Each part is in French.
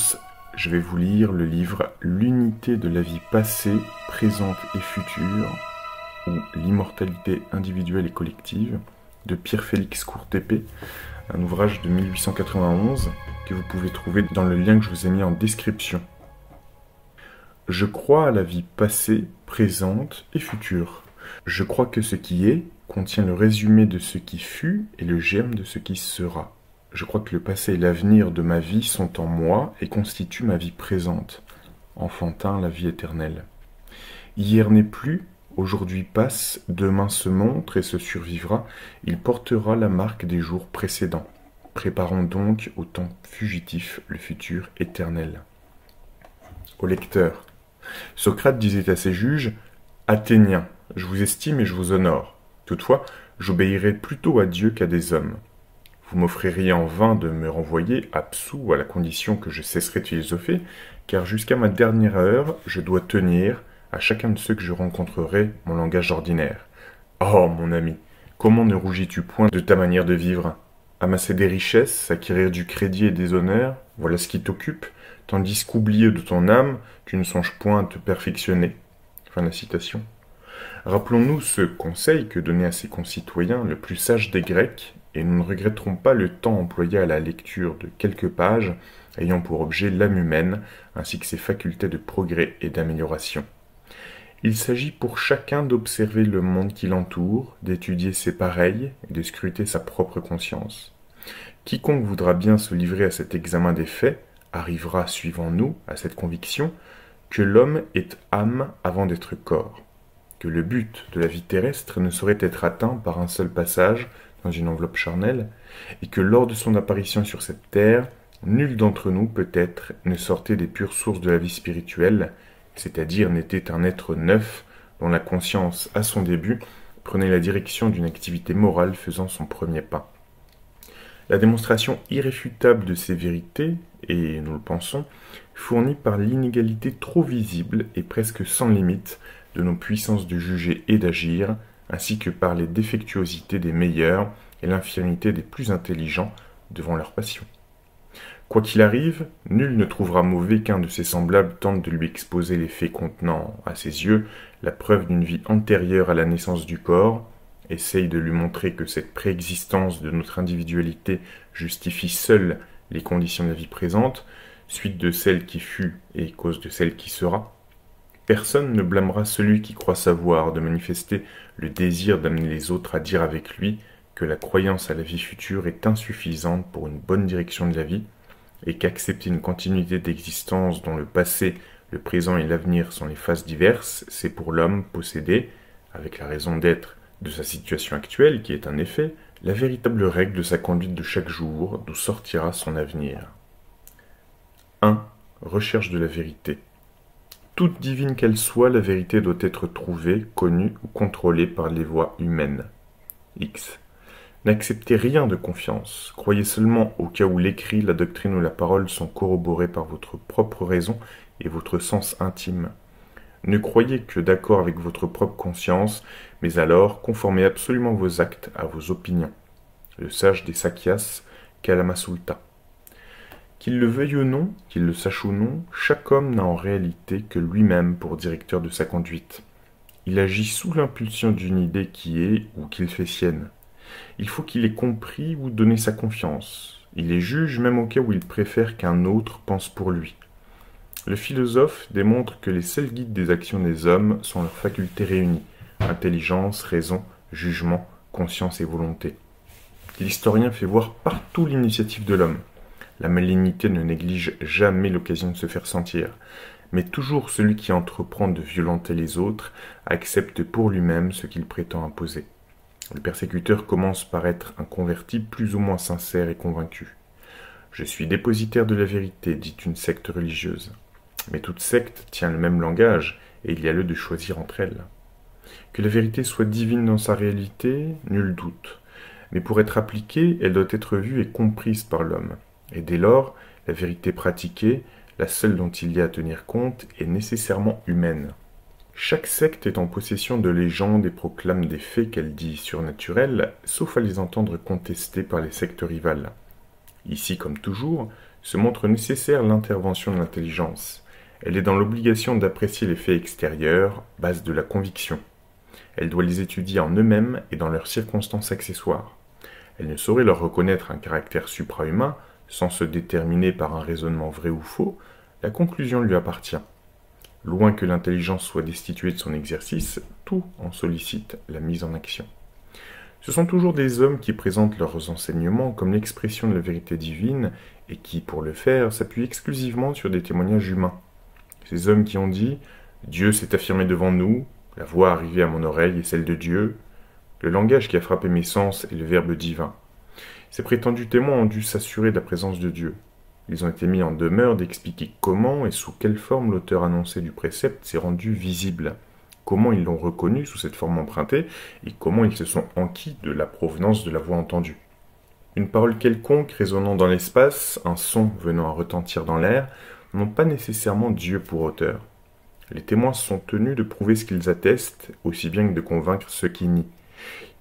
tous, je vais vous lire le livre L'unité de la vie passée, présente et future, ou l'immortalité individuelle et collective, de Pierre-Félix Courtépée, un ouvrage de 1891 que vous pouvez trouver dans le lien que je vous ai mis en description. Je crois à la vie passée, présente et future. Je crois que ce qui est contient le résumé de ce qui fut et le germe de ce qui sera. Je crois que le passé et l'avenir de ma vie sont en moi et constituent ma vie présente, enfantin la vie éternelle. Hier n'est plus, aujourd'hui passe, demain se montre et se survivra, il portera la marque des jours précédents. Préparons donc au temps fugitif le futur éternel. Au lecteur, Socrate disait à ses juges « Athéniens, je vous estime et je vous honore. Toutefois, j'obéirai plutôt à Dieu qu'à des hommes. Vous m'offririez en vain de me renvoyer absous à la condition que je cesserai de philosopher, car jusqu'à ma dernière heure, je dois tenir, à chacun de ceux que je rencontrerai, mon langage ordinaire. Oh, mon ami, comment ne rougis-tu point de ta manière de vivre? Amasser des richesses, acquérir du crédit et des honneurs, voilà ce qui t'occupe, tandis qu'oublié de ton âme, tu ne songes point à te perfectionner. » Fin de la citation. Rappelons-nous ce conseil que donnait à ses concitoyens le plus sage des Grecs, et nous ne regretterons pas le temps employé à la lecture de quelques pages ayant pour objet l'âme humaine, ainsi que ses facultés de progrès et d'amélioration. Il s'agit pour chacun d'observer le monde qui l'entoure, d'étudier ses pareils et de scruter sa propre conscience. Quiconque voudra bien se livrer à cet examen des faits arrivera, suivant nous, à cette conviction que l'homme est âme avant d'être corps, que le but de la vie terrestre ne saurait être atteint par un seul passage dans une enveloppe charnelle, et que lors de son apparition sur cette terre, nul d'entre nous, peut-être, ne sortait des pures sources de la vie spirituelle, c'est-à-dire n'était un être neuf dont la conscience, à son début, prenait la direction d'une activité morale faisant son premier pas. La démonstration irréfutable de ces vérités, et nous le pensons, fournie par l'inégalité trop visible et presque sans limite de nos puissances de juger et d'agir, ainsi que par les défectuosités des meilleurs et l'infirmité des plus intelligents devant leur passion. Quoi qu'il arrive, nul ne trouvera mauvais qu'un de ses semblables tente de lui exposer les faits contenant, à ses yeux, la preuve d'une vie antérieure à la naissance du corps, essaye de lui montrer que cette préexistence de notre individualité justifie seule les conditions de la vie présente, suite de celle qui fut et cause de celle qui sera. Personne ne blâmera celui qui croit savoir de manifester le désir d'amener les autres à dire avec lui que la croyance à la vie future est insuffisante pour une bonne direction de la vie, et qu'accepter une continuité d'existence dont le passé, le présent et l'avenir sont les phases diverses, c'est pour l'homme posséder, avec la raison d'être de sa situation actuelle qui est un effet, la véritable règle de sa conduite de chaque jour, d'où sortira son avenir. 1. Recherche de la vérité. Toute divine qu'elle soit, la vérité doit être trouvée, connue ou contrôlée par les voies humaines. X. N'acceptez rien de confiance. Croyez seulement au cas où l'écrit, la doctrine ou la parole sont corroborés par votre propre raison et votre sens intime. Ne croyez que d'accord avec votre propre conscience, mais alors conformez absolument vos actes à vos opinions. Le sage des Sakyas, Kalamasulta. Qu'il le veuille ou non, qu'il le sache ou non, chaque homme n'a en réalité que lui-même pour directeur de sa conduite. Il agit sous l'impulsion d'une idée qui est ou qu'il fait sienne. Il faut qu'il ait compris ou donné sa confiance. Il les juge même au cas où il préfère qu'un autre pense pour lui. Le philosophe démontre que les seuls guides des actions des hommes sont leurs facultés réunies, intelligence, raison, jugement, conscience et volonté. L'historien fait voir partout l'initiative de l'homme. La malignité ne néglige jamais l'occasion de se faire sentir, mais toujours celui qui entreprend de violenter les autres accepte pour lui-même ce qu'il prétend imposer. Le persécuteur commence par être un converti plus ou moins sincère et convaincu. « Je suis dépositaire de la vérité », dit une secte religieuse. Mais toute secte tient le même langage, et il y a lieu de choisir entre elles. Que la vérité soit divine dans sa réalité, nul doute. Mais pour être appliquée, elle doit être vue et comprise par l'homme. Et dès lors, la vérité pratiquée, la seule dont il y a à tenir compte, est nécessairement humaine. Chaque secte est en possession de légendes et proclame des faits qu'elle dit surnaturels, sauf à les entendre contestés par les sectes rivales. Ici, comme toujours, se montre nécessaire l'intervention de l'intelligence. Elle est dans l'obligation d'apprécier les faits extérieurs, base de la conviction. Elle doit les étudier en eux-mêmes et dans leurs circonstances accessoires. Elle ne saurait leur reconnaître un caractère suprahumain sans se déterminer par un raisonnement vrai ou faux, la conclusion lui appartient. Loin que l'intelligence soit destituée de son exercice, tout en sollicite la mise en action. Ce sont toujours des hommes qui présentent leurs enseignements comme l'expression de la vérité divine et qui, pour le faire, s'appuient exclusivement sur des témoignages humains. Ces hommes qui ont dit « Dieu s'est affirmé devant nous, la voix arrivée à mon oreille est celle de Dieu, le langage qui a frappé mes sens est le Verbe divin. » Ces prétendus témoins ont dû s'assurer de la présence de Dieu. Ils ont été mis en demeure d'expliquer comment et sous quelle forme l'auteur annoncé du précepte s'est rendu visible, comment ils l'ont reconnu sous cette forme empruntée, et comment ils se sont enquis de la provenance de la voix entendue. Une parole quelconque résonnant dans l'espace, un son venant à retentir dans l'air, n'ont pas nécessairement Dieu pour auteur. Les témoins sont tenus de prouver ce qu'ils attestent, aussi bien que de convaincre ceux qui nient.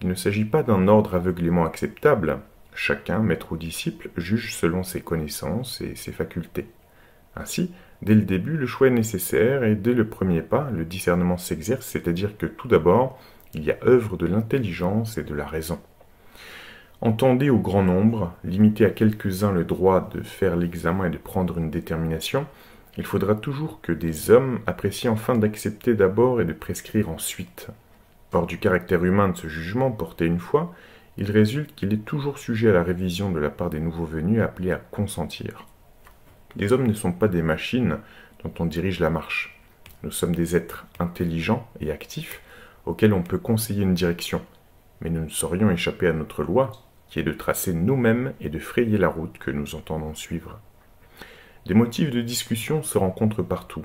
Il ne s'agit pas d'un ordre aveuglément acceptable. Chacun, maître ou disciple, juge selon ses connaissances et ses facultés. Ainsi, dès le début, le choix est nécessaire et dès le premier pas, le discernement s'exerce, c'est-à-dire que tout d'abord, il y a œuvre de l'intelligence et de la raison. Entendez au grand nombre, limitez à quelques-uns le droit de faire l'examen et de prendre une détermination, il faudra toujours que des hommes apprécient enfin d'accepter d'abord et de prescrire ensuite. Hors du caractère humain de ce jugement porté une fois, il résulte qu'il est toujours sujet à la révision de la part des nouveaux venus appelés à consentir. Les hommes ne sont pas des machines dont on dirige la marche. Nous sommes des êtres intelligents et actifs auxquels on peut conseiller une direction, mais nous ne saurions échapper à notre loi, qui est de tracer nous-mêmes et de frayer la route que nous entendons suivre. Des motifs de discussion se rencontrent partout.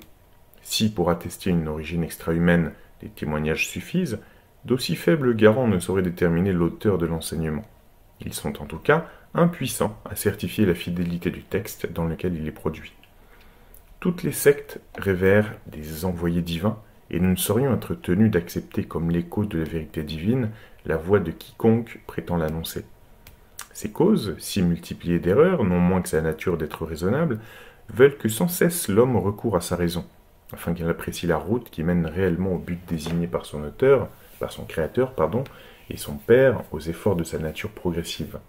Si, pour attester une origine extra-humaine, des témoignages suffisent, d'aussi faibles garants ne sauraient déterminer l'auteur de l'enseignement. Ils sont en tout cas impuissants à certifier la fidélité du texte dans lequel il est produit. Toutes les sectes révèrent des envoyés divins, et nous ne saurions être tenus d'accepter comme l'écho de la vérité divine la voix de quiconque prétend l'annoncer. Ces causes, si multipliées d'erreurs, non moins que sa nature d'être raisonnable, veulent que sans cesse l'homme recourt à sa raison, afin qu'il apprécie la route qui mène réellement au but désigné par son auteur, par son créateur, et son père aux efforts de sa nature progressive.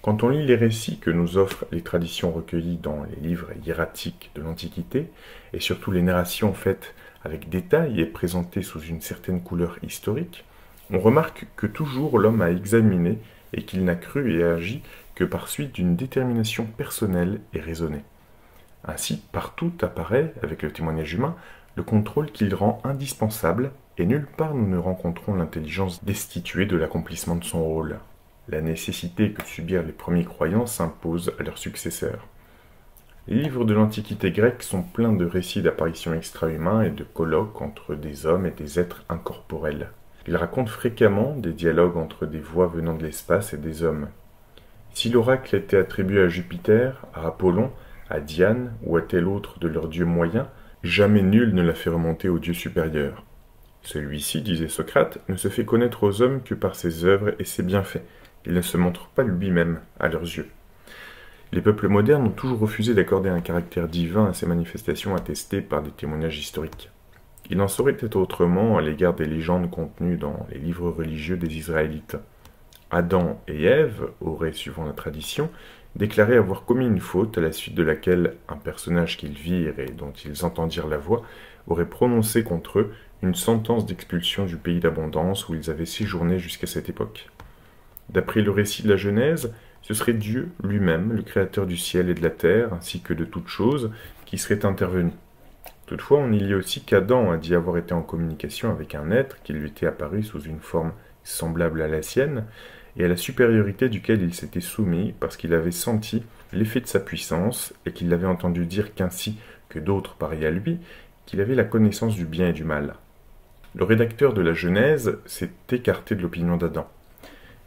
Quand on lit les récits que nous offrent les traditions recueillies dans les livres hiératiques de l'Antiquité, et surtout les narrations faites avec détail et présentées sous une certaine couleur historique, on remarque que toujours l'homme a examiné et qu'il n'a cru et agi que par suite d'une détermination personnelle et raisonnée. Ainsi, partout apparaît, avec le témoignage humain, le contrôle qu'il rend indispensable, et nulle part nous ne rencontrons l'intelligence destituée de l'accomplissement de son rôle. La nécessité que subirent les premiers croyants s'impose à leurs successeurs. Les livres de l'Antiquité grecque sont pleins de récits d'apparitions extra-humains et de colloques entre des hommes et des êtres incorporels. Ils racontent fréquemment des dialogues entre des voix venant de l'espace et des hommes. Si l'oracle était attribué à Jupiter, à Apollon, à Diane ou à tel autre de leurs dieux moyens, jamais nul ne l'a fait remonter au Dieu supérieur. Celui-ci, disait Socrate, ne se fait connaître aux hommes que par ses œuvres et ses bienfaits. Il ne se montre pas lui-même à leurs yeux. Les peuples modernes ont toujours refusé d'accorder un caractère divin à ces manifestations attestées par des témoignages historiques. Il n'en saurait être autrement à l'égard des légendes contenues dans les livres religieux des Israélites. Adam et Ève auraient, suivant la tradition, déclaré avoir commis une faute à la suite de laquelle un personnage qu'ils virent et dont ils entendirent la voix aurait prononcé contre eux une sentence d'expulsion du pays d'abondance où ils avaient séjourné jusqu'à cette époque. D'après le récit de la Genèse, ce serait Dieu lui-même, le créateur du ciel et de la terre, ainsi que de toutes choses, qui serait intervenu. Toutefois, on y lit aussi qu'Adam a dit avoir été en communication avec un être qui lui était apparu sous une forme semblable à la sienne, et à la supériorité duquel il s'était soumis parce qu'il avait senti l'effet de sa puissance et qu'il l'avait entendu dire qu'ainsi que d'autres pareils à lui, qu'il avait la connaissance du bien et du mal. Le rédacteur de la Genèse s'est écarté de l'opinion d'Adam.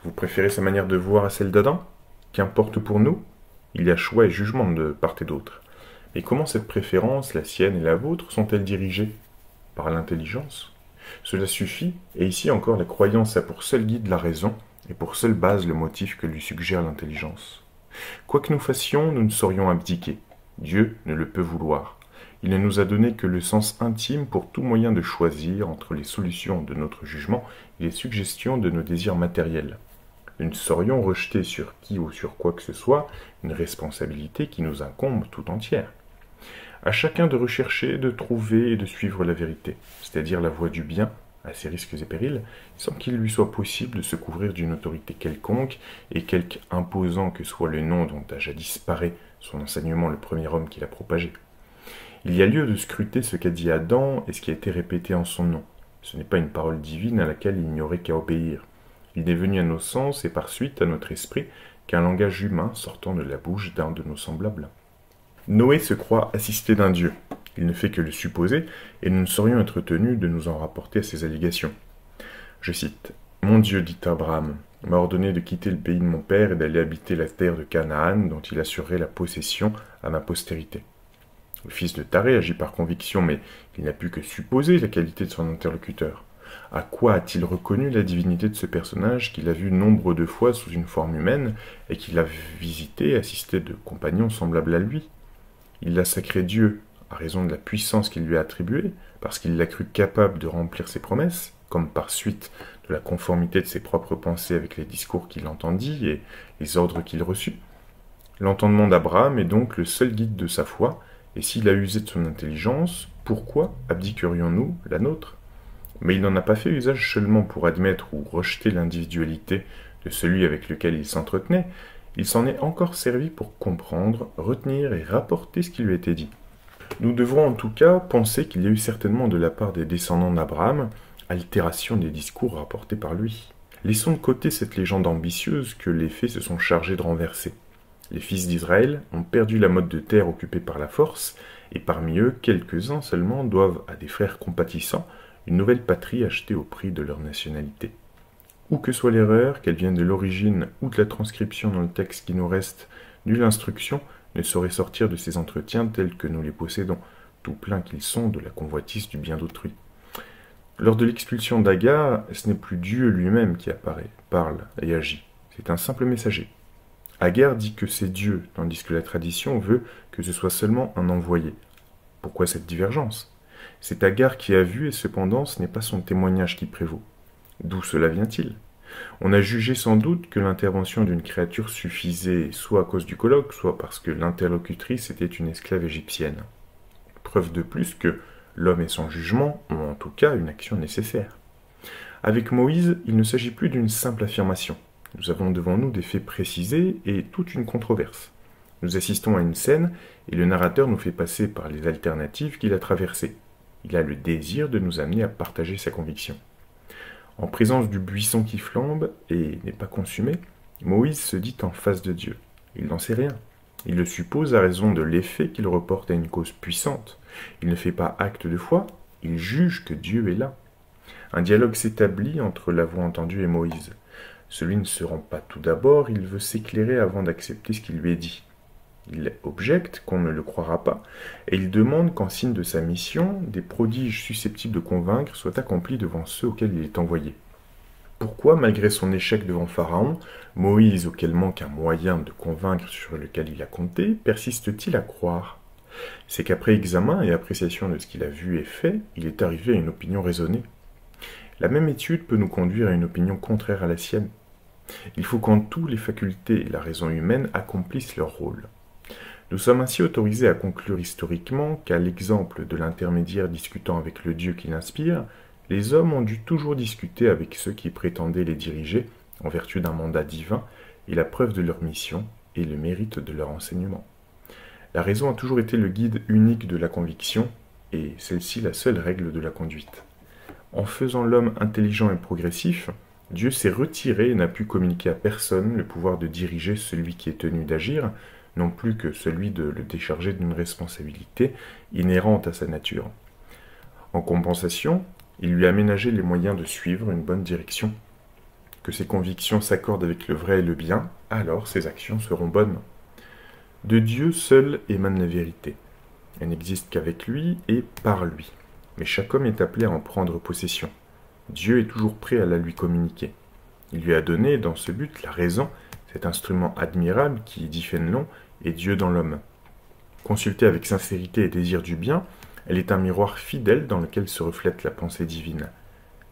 Vous préférez sa manière de voir à celle d'Adam ? Qu'importe pour nous ? Il y a choix et jugement de part et d'autre. Mais comment cette préférence, la sienne et la vôtre, sont-elles dirigées ? Par l'intelligence ? Cela suffit, et ici encore la croyance a pour seul guide la raison, et pour seule base le motif que lui suggère l'intelligence. Quoi que nous fassions, nous ne saurions abdiquer. Dieu ne le peut vouloir. Il ne nous a donné que le sens intime pour tout moyen de choisir entre les solutions de notre jugement et les suggestions de nos désirs matériels. Nous ne saurions rejeter sur qui ou sur quoi que ce soit une responsabilité qui nous incombe tout entière. À chacun de rechercher, de trouver et de suivre la vérité, c'est-à-dire la voie du bien, à ses risques et périls, sans qu'il lui soit possible de se couvrir d'une autorité quelconque, et quelque imposant que soit le nom dont a jadis paré son enseignement le premier homme qui l'a propagé. Il y a lieu de scruter ce qu'a dit Adam et ce qui a été répété en son nom. Ce n'est pas une parole divine à laquelle il n'y aurait qu'à obéir. Il n'est venu à nos sens et par suite à notre esprit qu'un langage humain sortant de la bouche d'un de nos semblables. Noé se croit assisté d'un Dieu. Il ne fait que le supposer, et nous ne saurions être tenus de nous en rapporter à ses allégations. Je cite, « Mon Dieu, dit Abraham, m'a ordonné de quitter le pays de mon père et d'aller habiter la terre de Canaan, dont il assurerait la possession à ma postérité. » Le fils de Taré agit par conviction, mais il n'a pu que supposer la qualité de son interlocuteur. À quoi a-t-il reconnu la divinité de ce personnage qu'il a vu nombre de fois sous une forme humaine et qu'il a visité, assisté de compagnons semblables à lui? Il l'a sacré Dieu, à raison de la puissance qu'il lui a attribuée, parce qu'il l'a cru capable de remplir ses promesses, comme par suite de la conformité de ses propres pensées avec les discours qu'il entendit et les ordres qu'il reçut. L'entendement d'Abraham est donc le seul guide de sa foi, et s'il a usé de son intelligence, pourquoi abdiquerions-nous la nôtre? Mais il n'en a pas fait usage seulement pour admettre ou rejeter l'individualité de celui avec lequel il s'entretenait, il s'en est encore servi pour comprendre, retenir et rapporter ce qui lui était dit. Nous devrons en tout cas penser qu'il y a eu certainement de la part des descendants d'Abraham altération des discours rapportés par lui. Laissons de côté cette légende ambitieuse que les faits se sont chargés de renverser. Les fils d'Israël ont perdu la motte de terre occupée par la force, et parmi eux, quelques-uns seulement doivent à des frères compatissants une nouvelle patrie achetée au prix de leur nationalité. Où que soit l'erreur, qu'elle vienne de l'origine ou de la transcription dans le texte qui nous reste, nulle instruction ne saurait sortir de ces entretiens tels que nous les possédons, tout pleins qu'ils sont de la convoitise du bien d'autrui. Lors de l'expulsion d'Agar, ce n'est plus Dieu lui-même qui apparaît, parle et agit, c'est un simple messager. Agar dit que c'est Dieu, tandis que la tradition veut que ce soit seulement un envoyé. Pourquoi cette divergence? C'est Agar qui a vu et cependant ce n'est pas son témoignage qui prévaut. D'où cela vient-il? On a jugé sans doute que l'intervention d'une créature suffisait soit à cause du colloque, soit parce que l'interlocutrice était une esclave égyptienne. Preuve de plus que l'homme et son jugement ont en tout cas une action nécessaire. Avec Moïse, il ne s'agit plus d'une simple affirmation. Nous avons devant nous des faits précisés et toute une controverse. Nous assistons à une scène et le narrateur nous fait passer par les alternatives qu'il a traversées. Il a le désir de nous amener à partager sa conviction. En présence du buisson qui flambe et n'est pas consumé, Moïse se dit en face de Dieu. Il n'en sait rien. Il le suppose à raison de l'effet qu'il reporte à une cause puissante. Il ne fait pas acte de foi, il juge que Dieu est là. Un dialogue s'établit entre la voix entendue et Moïse. Celui ne se rend pas tout d'abord, il veut s'éclairer avant d'accepter ce qui lui est dit. Il objecte qu'on ne le croira pas, et il demande qu'en signe de sa mission, des prodiges susceptibles de convaincre soient accomplis devant ceux auxquels il est envoyé. Pourquoi, malgré son échec devant Pharaon, Moïse, auquel manque un moyen de convaincre sur lequel il a compté, persiste-t-il à croire? C'est qu'après examen et appréciation de ce qu'il a vu et fait, il est arrivé à une opinion raisonnée. La même étude peut nous conduire à une opinion contraire à la sienne. Il faut qu'en tout les facultés et la raison humaine accomplissent leur rôle. Nous sommes ainsi autorisés à conclure historiquement qu'à l'exemple de l'intermédiaire discutant avec le Dieu qui l'inspire, les hommes ont dû toujours discuter avec ceux qui prétendaient les diriger en vertu d'un mandat divin et la preuve de leur mission et le mérite de leur enseignement. La raison a toujours été le guide unique de la conviction et celle-ci la seule règle de la conduite. En faisant l'homme intelligent et progressif, Dieu s'est retiré et n'a pu communiquer à personne le pouvoir de diriger celui qui est tenu d'agir, non plus que celui de le décharger d'une responsabilité inhérente à sa nature. En compensation, il lui a aménagé les moyens de suivre une bonne direction. Que ses convictions s'accordent avec le vrai et le bien, alors ses actions seront bonnes. De Dieu seul émane la vérité. Elle n'existe qu'avec lui et par lui. Mais chaque homme est appelé à en prendre possession. Dieu est toujours prêt à la lui communiquer. Il lui a donné, dans ce but, la raison, cet instrument admirable qui, dit Fénelon, est Dieu dans l'homme. Consultée avec sincérité et désir du bien, elle est un miroir fidèle dans lequel se reflète la pensée divine.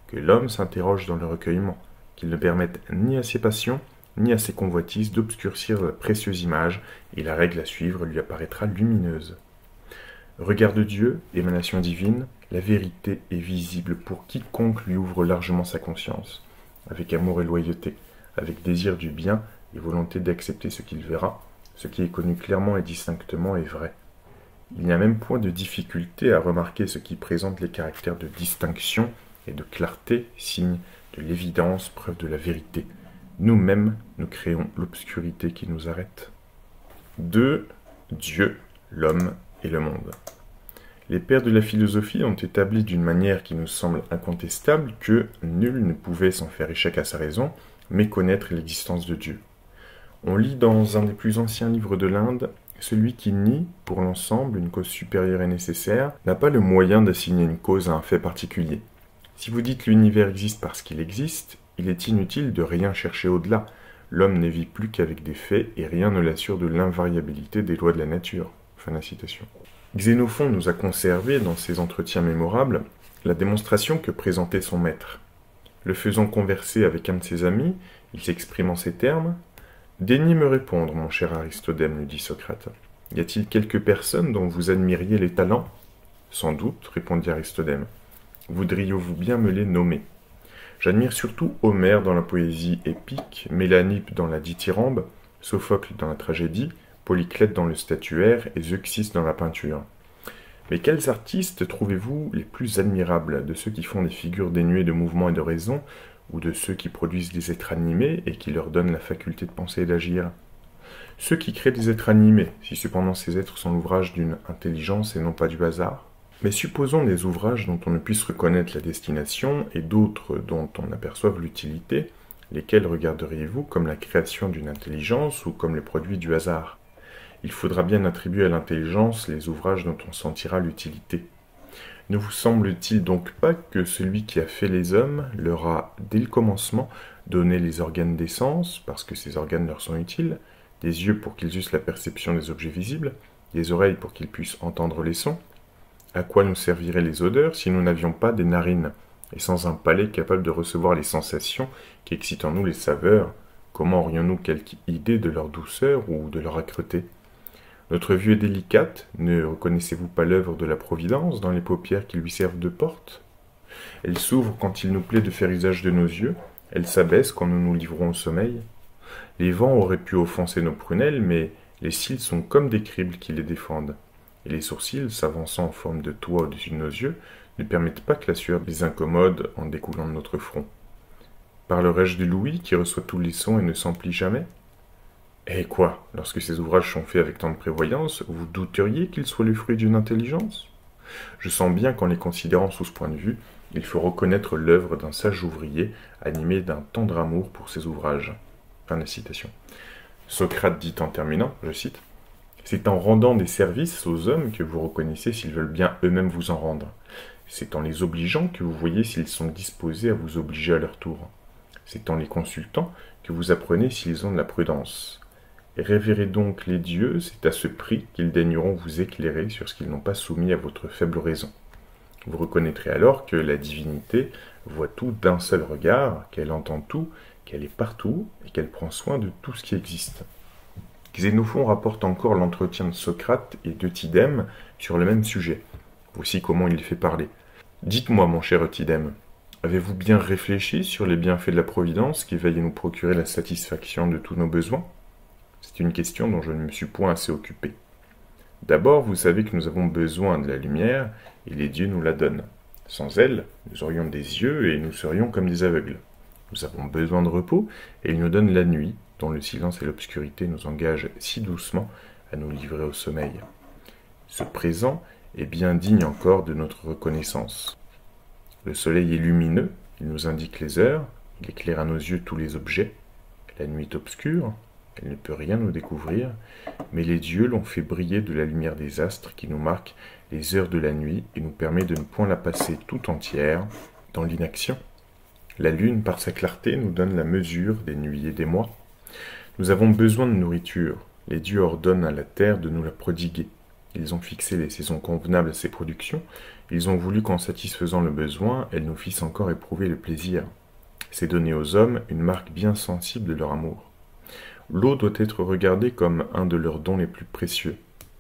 Que l'homme s'interroge dans le recueillement, qu'il ne permette ni à ses passions, ni à ses convoitises d'obscurcir la précieuse image, et la règle à suivre lui apparaîtra lumineuse. Regard de Dieu, émanation divine, la vérité est visible pour quiconque lui ouvre largement sa conscience, avec amour et loyauté, avec désir du bien et volonté d'accepter ce qu'il verra, ce qui est connu clairement et distinctement est vrai. Il n'y a même point de difficulté à remarquer ce qui présente les caractères de distinction et de clarté, signe de l'évidence, preuve de la vérité. Nous-mêmes, nous créons l'obscurité qui nous arrête. 2. Dieu, l'homme et le monde. Les pères de la philosophie ont établi d'une manière qui nous semble incontestable que nul ne pouvait, sans faire échec à sa raison, méconnaître l'existence de Dieu. On lit dans un des plus anciens livres de l'Inde, celui qui nie, pour l'ensemble, une cause supérieure et nécessaire, n'a pas le moyen d'assigner une cause à un fait particulier. Si vous dites l'univers existe parce qu'il existe, il est inutile de rien chercher au-delà. L'homme ne vit plus qu'avec des faits et rien ne l'assure de l'invariabilité des lois de la nature. Fin de la citation. Xénophon nous a conservé, dans ses entretiens mémorables, la démonstration que présentait son maître. Le faisant converser avec un de ses amis, il s'exprime en ces termes. « Daignez me répondre, mon cher Aristodème, lui dit Socrate. Y a-t-il quelques personnes dont vous admiriez les talents ?»« Sans doute, répondit Aristodème. Voudriez-vous bien me les nommer ? J'admire surtout Homère dans la poésie épique, Mélanippe dans la dithyrambe, Sophocle dans la tragédie, Polyclète dans le statuaire et Zeuxis dans la peinture. Mais quels artistes trouvez-vous les plus admirables, de ceux qui font des figures dénuées de mouvement et de raison, ou de ceux qui produisent des êtres animés et qui leur donnent la faculté de penser et d'agir ? Ceux qui créent des êtres animés, si cependant ces êtres sont l'ouvrage d'une intelligence et non pas du hasard. Mais supposons des ouvrages dont on ne puisse reconnaître la destination et d'autres dont on aperçoive l'utilité, lesquels regarderiez-vous comme la création d'une intelligence ou comme les produits du hasard ? Il faudra bien attribuer à l'intelligence les ouvrages dont on sentira l'utilité. Ne vous semble-t-il donc pas que celui qui a fait les hommes leur a, dès le commencement, donné les organes des sens, parce que ces organes leur sont utiles, des yeux pour qu'ils eussent la perception des objets visibles, des oreilles pour qu'ils puissent entendre les sons ? À quoi nous serviraient les odeurs si nous n'avions pas des narines, et sans un palais capable de recevoir les sensations qui excitent en nous les saveurs, comment aurions-nous quelque idée de leur douceur ou de leur âcreté ? Notre vue est délicate, ne reconnaissez-vous pas l'œuvre de la Providence dans les paupières qui lui servent de porte ? Elle s'ouvre quand il nous plaît de faire usage de nos yeux, elle s'abaisse quand nous nous livrons au sommeil. Les vents auraient pu offenser nos prunelles, mais les cils sont comme des cribles qui les défendent. Et les sourcils, s'avançant en forme de toit au-dessus de nos yeux, ne permettent pas que la sueur les incommode en découlant de notre front. Parlerai-je de Louis qui reçoit tous les sons et ne s'emplit jamais ? Eh quoi, lorsque ces ouvrages sont faits avec tant de prévoyance, vous douteriez qu'ils soient le fruit d'une intelligence ? Je sens bien qu'en les considérant sous ce point de vue, il faut reconnaître l'œuvre d'un sage ouvrier animé d'un tendre amour pour ses ouvrages. Fin de la citation. Socrate dit en terminant, je cite, « C'est en rendant des services aux hommes que vous reconnaissez s'ils veulent bien eux-mêmes vous en rendre. C'est en les obligeant que vous voyez s'ils sont disposés à vous obliger à leur tour. C'est en les consultant que vous apprenez s'ils ont de la prudence. Révérez donc les dieux, c'est à ce prix qu'ils daigneront vous éclairer sur ce qu'ils n'ont pas soumis à votre faible raison. Vous reconnaîtrez alors que la divinité voit tout d'un seul regard, qu'elle entend tout, qu'elle est partout et qu'elle prend soin de tout ce qui existe. » Xénophon rapporte encore l'entretien de Socrate et d'Eutydème sur le même sujet. Voici comment il fait parler. « Dites-moi, mon cher Eutydème, avez-vous bien réfléchi sur les bienfaits de la Providence qui veille à nous procurer la satisfaction de tous nos besoins ? C'est une question dont je ne me suis point assez occupé. D'abord, vous savez que nous avons besoin de la lumière, et les dieux nous la donnent. Sans elle, nous aurions des yeux et nous serions comme des aveugles. Nous avons besoin de repos, et ils nous donnent la nuit, dont le silence et l'obscurité nous engagent si doucement à nous livrer au sommeil. Ce présent est bien digne encore de notre reconnaissance. Le soleil est lumineux, il nous indique les heures, il éclaire à nos yeux tous les objets. La nuit est obscure, elle ne peut rien nous découvrir, mais les dieux l'ont fait briller de la lumière des astres qui nous marque les heures de la nuit et nous permet de ne point la passer tout entière dans l'inaction. La lune, par sa clarté, nous donne la mesure des nuits et des mois. Nous avons besoin de nourriture. Les dieux ordonnent à la terre de nous la prodiguer. Ils ont fixé les saisons convenables à ses productions. Ils ont voulu qu'en satisfaisant le besoin, elles nous fissent encore éprouver le plaisir. C'est donner aux hommes une marque bien sensible de leur amour. L'eau doit être regardée comme un de leurs dons les plus précieux.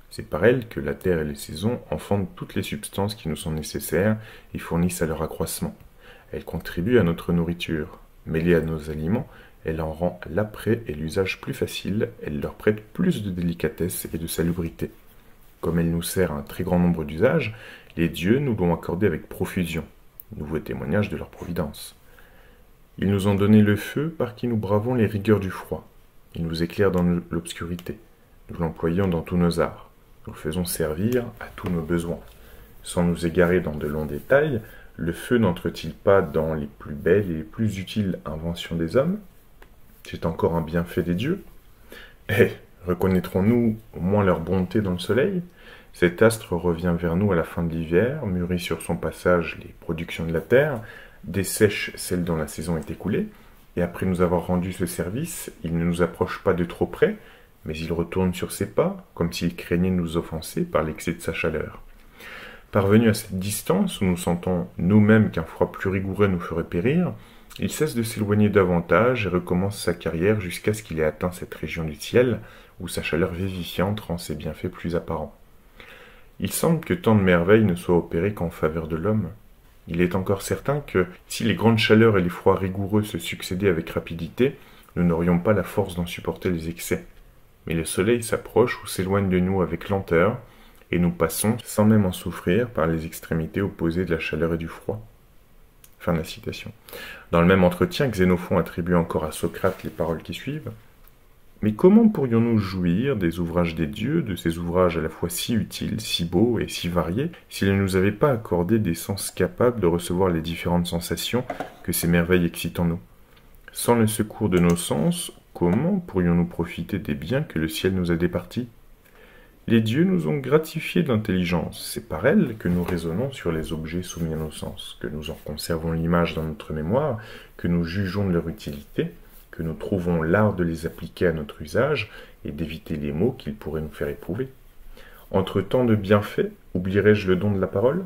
C'est par elle que la terre et les saisons enfantent toutes les substances qui nous sont nécessaires et fournissent à leur accroissement. Elle contribue à notre nourriture. Mêlée à nos aliments, elle en rend l'après et l'usage plus facile, elle leur prête plus de délicatesse et de salubrité. Comme elle nous sert à un très grand nombre d'usages, les dieux nous l'ont accordée avec profusion, nouveau témoignage de leur providence. Ils nous ont donné le feu par qui nous bravons les rigueurs du froid. Il nous éclaire dans l'obscurité. Nous l'employons dans tous nos arts. Nous le faisons servir à tous nos besoins. Sans nous égarer dans de longs détails, le feu n'entre-t-il pas dans les plus belles et les plus utiles inventions des hommes? C'est encore un bienfait des dieux. Eh, reconnaîtrons-nous au moins leur bonté dans le soleil? Cet astre revient vers nous à la fin de l'hiver, mûrit sur son passage les productions de la terre, dessèche celles dont la saison est écoulée, et après nous avoir rendu ce service, il ne nous approche pas de trop près, mais il retourne sur ses pas, comme s'il craignait de nous offenser par l'excès de sa chaleur. Parvenu à cette distance où nous sentons nous-mêmes qu'un froid plus rigoureux nous ferait périr, il cesse de s'éloigner davantage et recommence sa carrière jusqu'à ce qu'il ait atteint cette région du ciel où sa chaleur vivifiante rend ses bienfaits plus apparents. Il semble que tant de merveilles ne soient opérées qu'en faveur de l'homme. Il est encore certain que, si les grandes chaleurs et les froids rigoureux se succédaient avec rapidité, nous n'aurions pas la force d'en supporter les excès. Mais le soleil s'approche ou s'éloigne de nous avec lenteur, et nous passons, sans même en souffrir, par les extrémités opposées de la chaleur et du froid. Fin de la citation. Dans le même entretien, Xénophon attribue encore à Socrate les paroles qui suivent. Mais comment pourrions-nous jouir des ouvrages des dieux, de ces ouvrages à la fois si utiles, si beaux et si variés, s'ils ne nous avaient pas accordé des sens capables de recevoir les différentes sensations que ces merveilles excitent en nous? Sans le secours de nos sens, comment pourrions-nous profiter des biens que le ciel nous a départis? Les dieux nous ont gratifiés d'intelligence, c'est par elle que nous raisonnons sur les objets soumis à nos sens, que nous en conservons l'image dans notre mémoire, que nous jugeons de leur utilité, que nous trouvons l'art de les appliquer à notre usage et d'éviter les maux qu'ils pourraient nous faire éprouver. Entre tant de bienfaits, oublierais-je le don de la parole?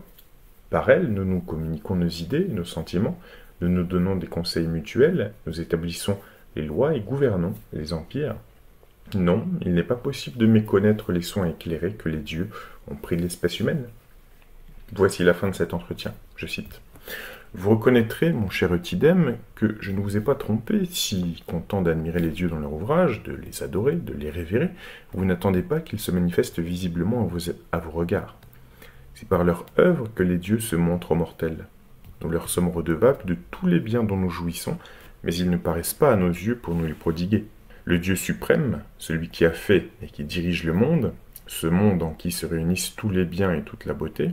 Par elle, nous nous communiquons nos idées, nos sentiments, nous nous donnons des conseils mutuels, nous établissons les lois et gouvernons les empires. Non, il n'est pas possible de méconnaître les soins éclairés que les dieux ont pris de l'espèce humaine. Voici la fin de cet entretien, je cite. Vous reconnaîtrez, mon cher Eutydème, que je ne vous ai pas trompé si, content d'admirer les dieux dans leur ouvrage, de les adorer, de les révérer, vous n'attendez pas qu'ils se manifestent visiblement à vos regards. C'est par leur œuvre que les dieux se montrent aux mortels. Nous leur sommes redevables de tous les biens dont nous jouissons, mais ils ne paraissent pas à nos yeux pour nous les prodiguer. Le Dieu suprême, celui qui a fait et qui dirige le monde, ce monde en qui se réunissent tous les biens et toute la beauté,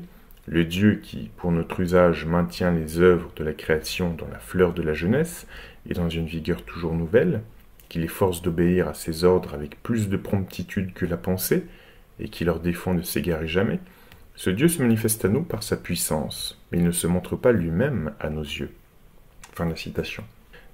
le Dieu qui, pour notre usage, maintient les œuvres de la création dans la fleur de la jeunesse et dans une vigueur toujours nouvelle, qui les force d'obéir à ses ordres avec plus de promptitude que la pensée, et qui leur défend de s'égarer jamais, ce Dieu se manifeste à nous par sa puissance, mais il ne se montre pas lui-même à nos yeux. Fin de la citation.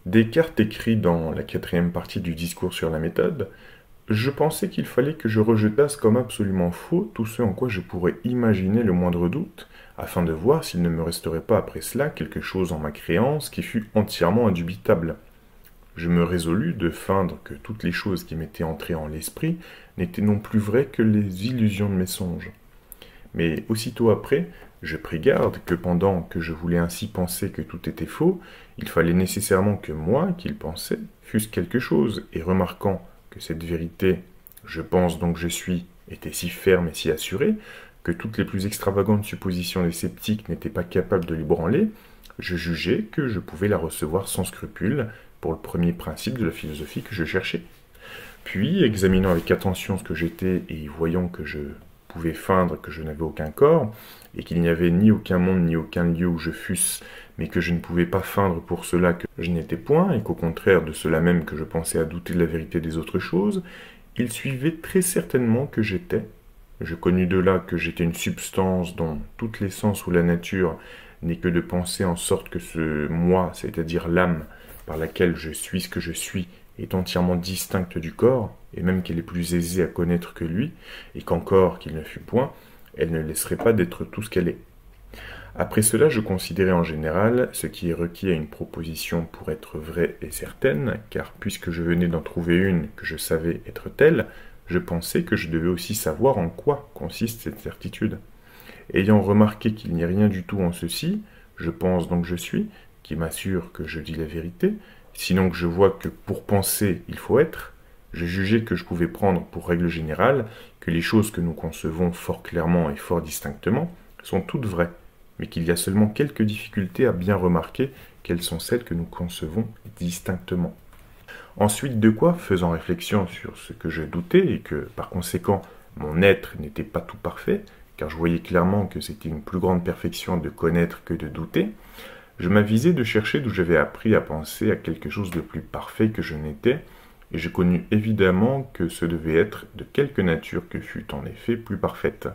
Descartes écrit dans la 4e partie du discours sur la méthode « Je pensais qu'il fallait que je rejetasse comme absolument faux tout ce en quoi je pourrais imaginer le moindre doute, afin de voir s'il ne me resterait pas après cela quelque chose en ma créance qui fût entièrement indubitable. Je me résolus de feindre que toutes les choses qui m'étaient entrées en l'esprit n'étaient non plus vraies que les illusions de mes songes. Mais aussitôt après, je pris garde que pendant que je voulais ainsi penser que tout était faux, il fallait nécessairement que moi, qu'il pensait, fusse quelque chose, et remarquant que cette vérité, je pense donc je suis, était si ferme et si assurée, que toutes les plus extravagantes suppositions des sceptiques n'étaient pas capables de l'ébranler, je jugeai que je pouvais la recevoir sans scrupule pour le premier principe de la philosophie que je cherchais. Puis, examinant avec attention ce que j'étais et voyant que je pouvais feindre que je n'avais aucun corps, et qu'il n'y avait ni aucun monde ni aucun lieu où je fusse, mais que je ne pouvais pas feindre pour cela que je n'étais point, et qu'au contraire de cela même que je pensais à douter de la vérité des autres choses, il suivait très certainement que j'étais. Je connus de là que j'étais une substance dont toute l'essence ou la nature n'est que de penser en sorte que ce moi, c'est-à-dire l'âme, par laquelle je suis ce que je suis, est entièrement distincte du corps, et même qu'elle est plus aisée à connaître que lui, et qu'encore qu'il ne fût point, elle ne laisserait pas d'être tout ce qu'elle est. Après cela, je considérais en général ce qui est requis à une proposition pour être vraie et certaine, car puisque je venais d'en trouver une que je savais être telle, je pensais que je devais aussi savoir en quoi consiste cette certitude. Ayant remarqué qu'il n'y a rien du tout en ceci, je pense donc je suis, qui m'assure que je dis la vérité, sinon que je vois que pour penser il faut être, je jugeais que je pouvais prendre pour règle générale que les choses que nous concevons fort clairement et fort distinctement sont toutes vraies, mais qu'il y a seulement quelques difficultés à bien remarquer quelles sont celles que nous concevons distinctement. Ensuite de quoi, faisant réflexion sur ce que je doutais et que, par conséquent, mon être n'était pas tout parfait, car je voyais clairement que c'était une plus grande perfection de connaître que de douter, je m'avisai de chercher d'où j'avais appris à penser à quelque chose de plus parfait que je n'étais, et je connus évidemment que ce devait être de quelque nature que fût en effet plus parfaite.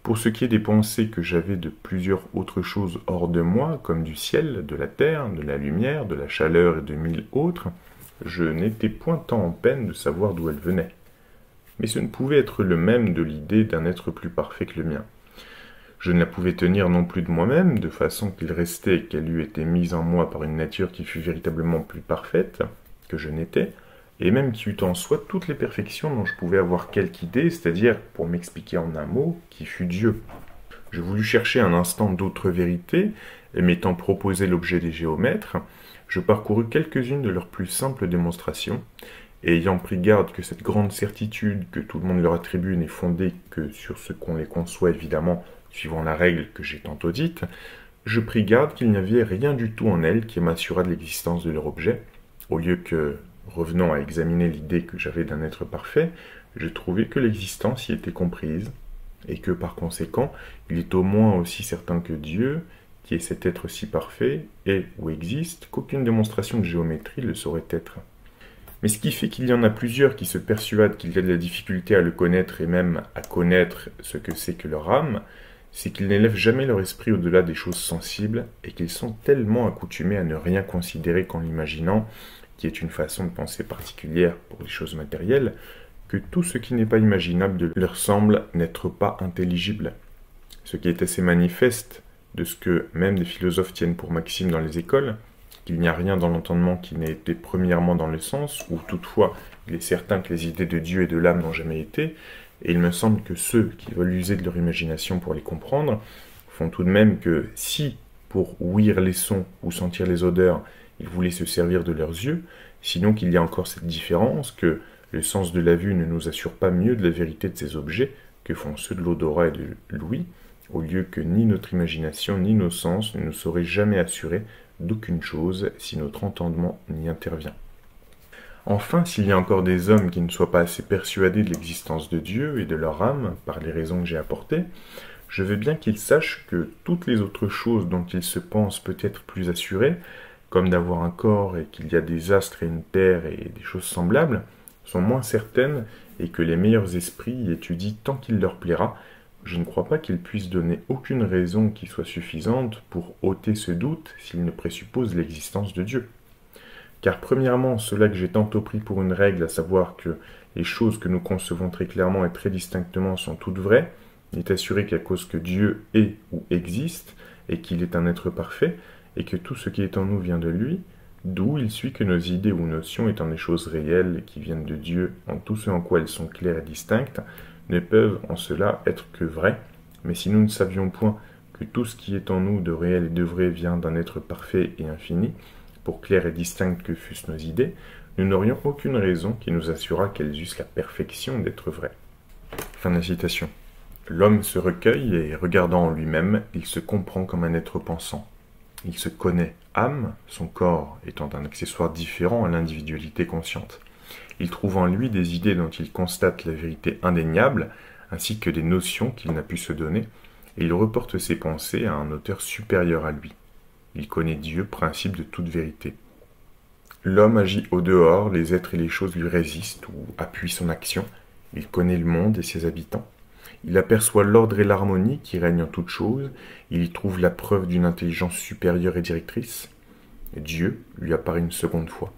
Pour ce qui est des pensées que j'avais de plusieurs autres choses hors de moi, comme du ciel, de la terre, de la lumière, de la chaleur et de mille autres, je n'étais point tant en peine de savoir d'où elles venaient. Mais ce ne pouvait être le même de l'idée d'un être plus parfait que le mien. Je ne la pouvais tenir non plus de moi-même, de façon qu'il restait qu'elle eût été mise en moi par une nature qui fût véritablement plus parfaite que je n'étais, et même qui eût en soi toutes les perfections dont je pouvais avoir quelque idée, c'est-à-dire, pour m'expliquer en un mot, qui fût Dieu. Je voulus chercher un instant d'autres vérités, et m'étant proposé l'objet des géomètres, je parcourus quelques-unes de leurs plus simples démonstrations, et ayant pris garde que cette grande certitude que tout le monde leur attribue n'est fondée que sur ce qu'on les conçoit évidemment, suivant la règle que j'ai tantôt dite, je pris garde qu'il n'y avait rien du tout en elles qui m'assurât de l'existence de leur objet, au lieu que, revenant à examiner l'idée que j'avais d'un être parfait, je trouvais que l'existence y était comprise, et que par conséquent, il est au moins aussi certain que Dieu, qui est cet être si parfait, est ou existe, qu'aucune démonstration de géométrie le saurait être. Mais ce qui fait qu'il y en a plusieurs qui se persuadent qu'il y a de la difficulté à le connaître et même à connaître ce que c'est que leur âme, c'est qu'ils n'élèvent jamais leur esprit au-delà des choses sensibles et qu'ils sont tellement accoutumés à ne rien considérer qu'en l'imaginant, qui est une façon de penser particulière pour les choses matérielles, que tout ce qui n'est pas imaginable leur semble n'être pas intelligible. Ce qui est assez manifeste de ce que même des philosophes tiennent pour maxime dans les écoles, qu'il n'y a rien dans l'entendement qui n'ait été premièrement dans le sens, ou toutefois il est certain que les idées de Dieu et de l'âme n'ont jamais été, et il me semble que ceux qui veulent user de leur imagination pour les comprendre font tout de même que si, pour ouïr les sons ou sentir les odeurs, ils voulaient se servir de leurs yeux, sinon qu'il y a encore cette différence que le sens de la vue ne nous assure pas mieux de la vérité de ces objets que font ceux de l'odorat et de l'ouïe, au lieu que ni notre imagination ni nos sens ne nous sauraient jamais assurer d'aucune chose si notre entendement n'y intervient. Enfin, s'il y a encore des hommes qui ne soient pas assez persuadés de l'existence de Dieu et de leur âme, par les raisons que j'ai apportées, je veux bien qu'ils sachent que toutes les autres choses dont ils se pensent peut-être plus assurés, comme d'avoir un corps et qu'il y a des astres et une terre et des choses semblables, sont moins certaines et que les meilleurs esprits y étudient tant qu'il leur plaira, je ne crois pas qu'ils puissent donner aucune raison qui soit suffisante pour ôter ce doute s'ils ne présupposent l'existence de Dieu. Car premièrement, cela que j'ai tantôt pris pour une règle, à savoir que les choses que nous concevons très clairement et très distinctement sont toutes vraies, est assuré qu'à cause que Dieu est ou existe, et qu'il est un être parfait, et que tout ce qui est en nous vient de lui, d'où il suit que nos idées ou notions étant des choses réelles qui viennent de Dieu en tout ce en quoi elles sont claires et distinctes, ne peuvent en cela être que vraies, mais si nous ne savions point que tout ce qui est en nous de réel et de vrai vient d'un être parfait et infini, pour claires et distinctes que fussent nos idées, nous n'aurions aucune raison qui nous assurât qu'elles eussent la perfection d'être vraies. Fin de la citation. L'homme se recueille et, regardant en lui-même, il se comprend comme un être pensant. Il se connaît âme, son corps étant un accessoire différent à l'individualité consciente. Il trouve en lui des idées dont il constate la vérité indéniable, ainsi que des notions qu'il n'a pu se donner, et il reporte ses pensées à un auteur supérieur à lui. Il connaît Dieu, principe de toute vérité. L'homme agit au dehors, les êtres et les choses lui résistent ou appuient son action. Il connaît le monde et ses habitants. Il aperçoit l'ordre et l'harmonie qui règnent en toutes choses. Il y trouve la preuve d'une intelligence supérieure et directrice. Dieu lui apparaît une seconde fois.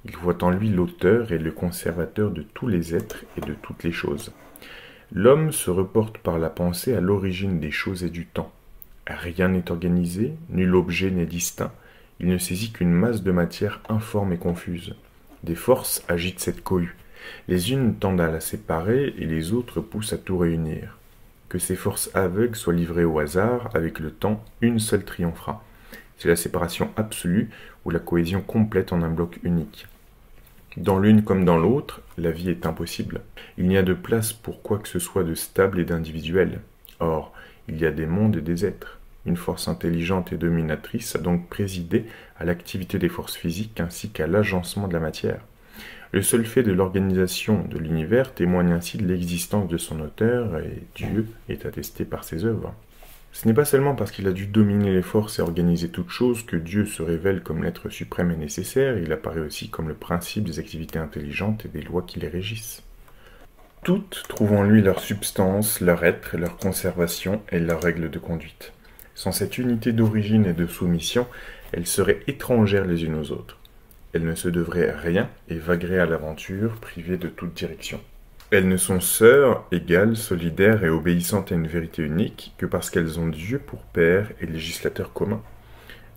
Il voit en lui l'auteur et le conservateur de tous les êtres et de toutes les choses. L'homme se reporte par la pensée à l'origine des choses et du temps. Rien n'est organisé, nul objet n'est distinct. Il ne saisit qu'une masse de matière informe et confuse. Des forces agitent cette cohue. Les unes tendent à la séparer et les autres poussent à tout réunir. Que ces forces aveugles soient livrées au hasard, avec le temps, une seule triomphera. C'est la séparation absolue ou la cohésion complète en un bloc unique. Dans l'une comme dans l'autre, la vie est impossible. Il n'y a de place pour quoi que ce soit de stable et d'individuel. Or, il y a des mondes et des êtres. Une force intelligente et dominatrice a donc présidé à l'activité des forces physiques ainsi qu'à l'agencement de la matière. Le seul fait de l'organisation de l'univers témoigne ainsi de l'existence de son auteur, et Dieu est attesté par ses œuvres. Ce n'est pas seulement parce qu'il a dû dominer les forces et organiser toutes choses que Dieu se révèle comme l'être suprême et nécessaire, il apparaît aussi comme le principe des activités intelligentes et des lois qui les régissent. Toutes trouvent en lui leur substance, leur être, leur conservation et leurs règles de conduite. Sans cette unité d'origine et de soumission, elles seraient étrangères les unes aux autres. Elles ne se devraient rien et vagueraient à l'aventure, privées de toute direction. Elles ne sont sœurs, égales, solidaires et obéissantes à une vérité unique que parce qu'elles ont Dieu pour père et législateur commun.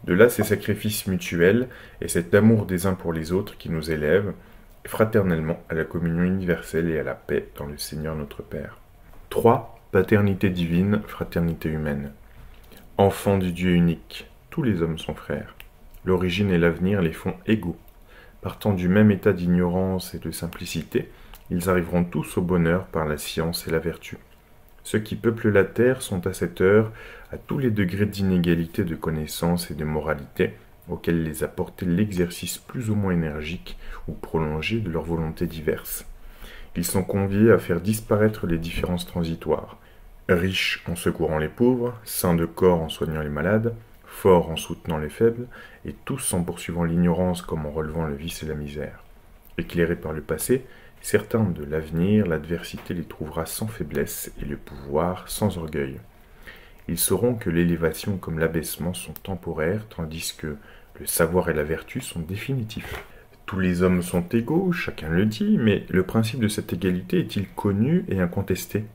De là ces sacrifices mutuels et cet amour des uns pour les autres qui nous élèvent fraternellement à la communion universelle et à la paix dans le Seigneur notre Père. 3. Paternité divine, fraternité humaine. Enfants du Dieu unique, tous les hommes sont frères. L'origine et l'avenir les font égaux. Partant du même état d'ignorance et de simplicité, ils arriveront tous au bonheur par la science et la vertu. Ceux qui peuplent la terre sont à cette heure à tous les degrés d'inégalité de connaissance et de moralité auxquels les a portés l'exercice plus ou moins énergique ou prolongé de leurs volontés diverses. Ils sont conviés à faire disparaître les différences transitoires, riches en secourant les pauvres, sains de corps en soignant les malades, forts en soutenant les faibles, et tous en poursuivant l'ignorance comme en relevant le vice et la misère. Éclairés par le passé, certains de l'avenir, l'adversité les trouvera sans faiblesse et le pouvoir sans orgueil. Ils sauront que l'élévation comme l'abaissement sont temporaires, tandis que le savoir et la vertu sont définitifs. Tous les hommes sont égaux, chacun le dit, mais le principe de cette égalité est-il connu et incontesté ?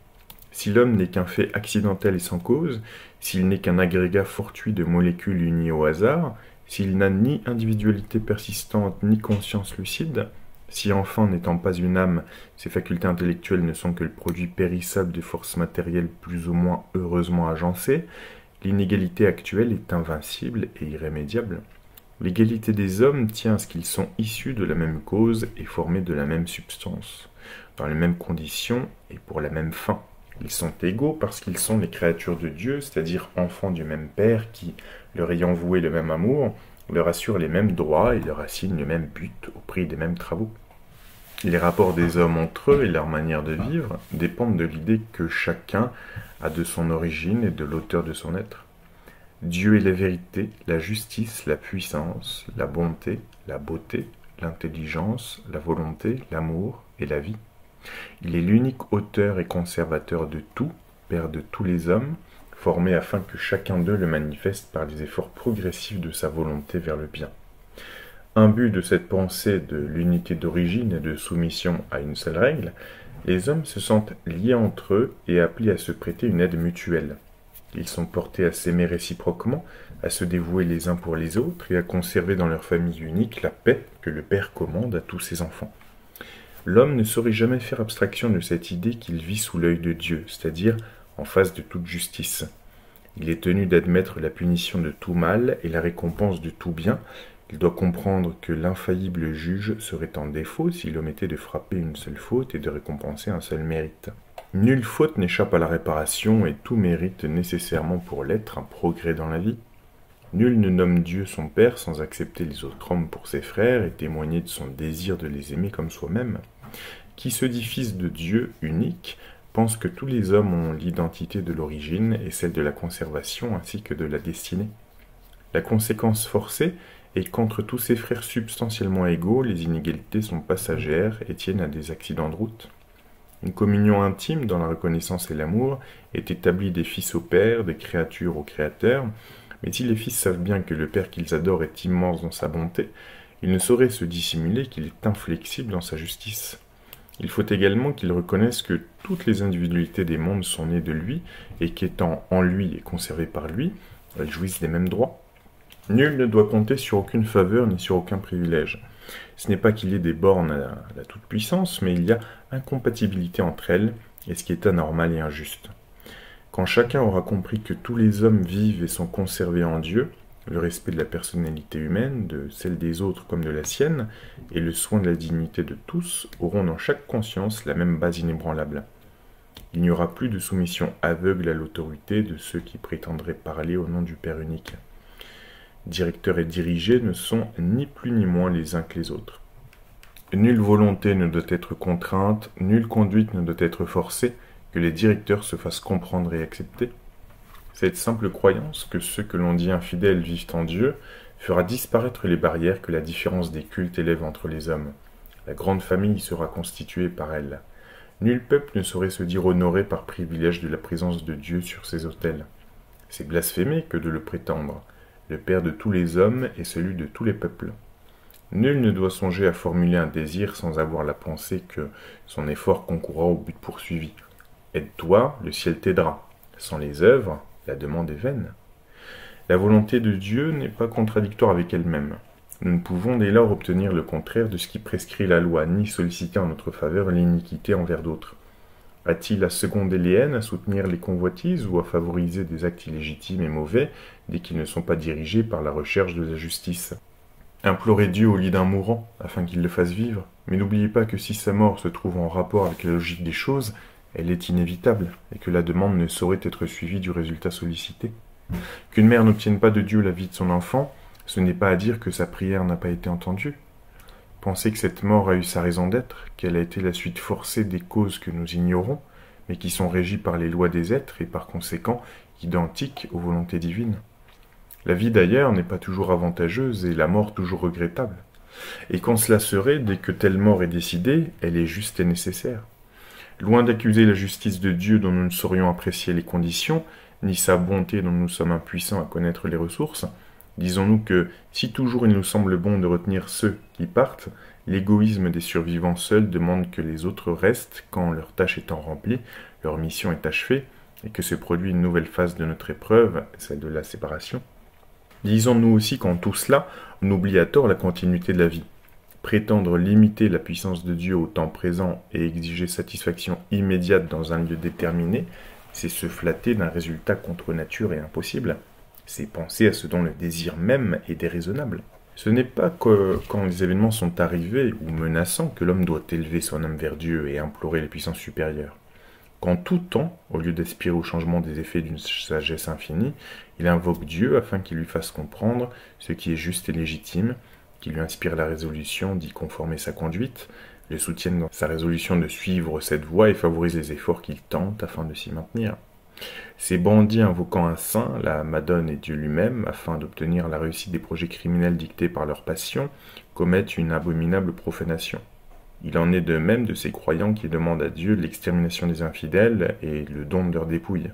Si l'homme n'est qu'un fait accidentel et sans cause, s'il n'est qu'un agrégat fortuit de molécules unies au hasard, s'il n'a ni individualité persistante ni conscience lucide, si enfin, n'étant pas une âme, ses facultés intellectuelles ne sont que le produit périssable de forces matérielles plus ou moins heureusement agencées, l'inégalité actuelle est invincible et irrémédiable. L'égalité des hommes tient à ce qu'ils sont issus de la même cause et formés de la même substance, dans les mêmes conditions et pour la même fin. Ils sont égaux parce qu'ils sont les créatures de Dieu, c'est-à-dire enfants du même Père qui, leur ayant voué le même amour, leur assure les mêmes droits et leur assigne le même but au prix des mêmes travaux. Les rapports des hommes entre eux et leur manière de vivre dépendent de l'idée que chacun a de son origine et de l'auteur de son être. Dieu est la vérité, la justice, la puissance, la bonté, la beauté, l'intelligence, la volonté, l'amour et la vie. Il est l'unique auteur et conservateur de tout, Père de tous les hommes, formé afin que chacun d'eux le manifeste par les efforts progressifs de sa volonté vers le bien. Imbus de cette pensée de l'unité d'origine et de soumission à une seule règle, les hommes se sentent liés entre eux et appelés à se prêter une aide mutuelle. Ils sont portés à s'aimer réciproquement, à se dévouer les uns pour les autres et à conserver dans leur famille unique la paix que le Père commande à tous ses enfants. L'homme ne saurait jamais faire abstraction de cette idée qu'il vit sous l'œil de Dieu, c'est-à-dire en face de toute justice. Il est tenu d'admettre la punition de tout mal et la récompense de tout bien. Il doit comprendre que l'infaillible juge serait en défaut s'il omettait de frapper une seule faute et de récompenser un seul mérite. Nulle faute n'échappe à la réparation et tout mérite nécessairement pour l'être un progrès dans la vie. Nul ne nomme Dieu son Père sans accepter les autres hommes pour ses frères et témoigner de son désir de les aimer comme soi-même. Qui se dit fils de Dieu unique pense que tous les hommes ont l'identité de l'origine et celle de la conservation ainsi que de la destinée. La conséquence forcée est qu'entre tous ses frères substantiellement égaux, les inégalités sont passagères et tiennent à des accidents de route. Une communion intime dans la reconnaissance et l'amour est établie des fils au Père, des créatures au Créateur, mais si les fils savent bien que le Père qu'ils adorent est immense dans sa bonté, Il ne saurait se dissimuler qu'il est inflexible dans sa justice. Il faut également qu'il reconnaisse que toutes les individualités des mondes sont nées de lui et qu'étant en lui et conservées par lui, elles jouissent des mêmes droits. Nul ne doit compter sur aucune faveur ni sur aucun privilège. Ce n'est pas qu'il y ait des bornes à la toute-puissance, mais il y a incompatibilité entre elles et ce qui est anormal et injuste. Quand chacun aura compris que tous les hommes vivent et sont conservés en Dieu, le respect de la personnalité humaine, de celle des autres comme de la sienne, et le soin de la dignité de tous auront dans chaque conscience la même base inébranlable. Il n'y aura plus de soumission aveugle à l'autorité de ceux qui prétendraient parler au nom du Père unique. Directeurs et dirigés ne sont ni plus ni moins les uns que les autres. Nulle volonté ne doit être contrainte, nulle conduite ne doit être forcée, que les directeurs se fassent comprendre et accepter. Cette simple croyance que ceux que l'on dit infidèles vivent en Dieu fera disparaître les barrières que la différence des cultes élève entre les hommes. La grande famille sera constituée par elle. Nul peuple ne saurait se dire honoré par privilège de la présence de Dieu sur ses autels. C'est blasphémer que de le prétendre. Le Père de tous les hommes est celui de tous les peuples. Nul ne doit songer à formuler un désir sans avoir la pensée que son effort concourra au but poursuivi. Aide-toi, le ciel t'aidera. Sans les œuvres, la demande est vaine. La volonté de Dieu n'est pas contradictoire avec elle-même. Nous ne pouvons dès lors obtenir le contraire de ce qui prescrit la loi, ni solliciter en notre faveur l'iniquité envers d'autres. A-t-il à seconder les haines, à soutenir les convoitises ou à favoriser des actes illégitimes et mauvais dès qu'ils ne sont pas dirigés par la recherche de la justice? Implorez Dieu au lit d'un mourant, afin qu'il le fasse vivre, mais n'oubliez pas que si sa mort se trouve en rapport avec la logique des choses, elle est inévitable, et que la demande ne saurait être suivie du résultat sollicité. Qu'une mère n'obtienne pas de Dieu la vie de son enfant, ce n'est pas à dire que sa prière n'a pas été entendue. Pensez que cette mort a eu sa raison d'être, qu'elle a été la suite forcée des causes que nous ignorons, mais qui sont régies par les lois des êtres et par conséquent identiques aux volontés divines. La vie d'ailleurs n'est pas toujours avantageuse et la mort toujours regrettable. Et quand cela serait, dès que telle mort est décidée, elle est juste et nécessaire. Loin d'accuser la justice de Dieu dont nous ne saurions apprécier les conditions, ni sa bonté dont nous sommes impuissants à connaître les ressources, disons-nous que, si toujours il nous semble bon de retenir ceux qui partent, l'égoïsme des survivants seuls demande que les autres restent quand leur tâche étant remplie, leur mission est achevée, et que se produit une nouvelle phase de notre épreuve, celle de la séparation. Disons-nous aussi qu'en tout cela, on oublie à tort la continuité de la vie. Prétendre limiter la puissance de Dieu au temps présent et exiger satisfaction immédiate dans un lieu déterminé, c'est se flatter d'un résultat contre nature et impossible. C'est penser à ce dont le désir même est déraisonnable. Ce n'est pas que quand les événements sont arrivés ou menaçants que l'homme doit élever son âme vers Dieu et implorer les puissances supérieures. Qu'en tout temps, au lieu d'aspirer au changement des effets d'une sagesse infinie, il invoque Dieu afin qu'il lui fasse comprendre ce qui est juste et légitime, qu'il lui inspire la résolution d'y conformer sa conduite, le soutienne dans sa résolution de suivre cette voie et favorise les efforts qu'il tente afin de s'y maintenir. Ces bandits invoquant un saint, la Madone et Dieu lui-même, afin d'obtenir la réussite des projets criminels dictés par leur passion, commettent une abominable profanation. Il en est de même de ces croyants qui demandent à Dieu l'extermination des infidèles et le don de leurs dépouilles.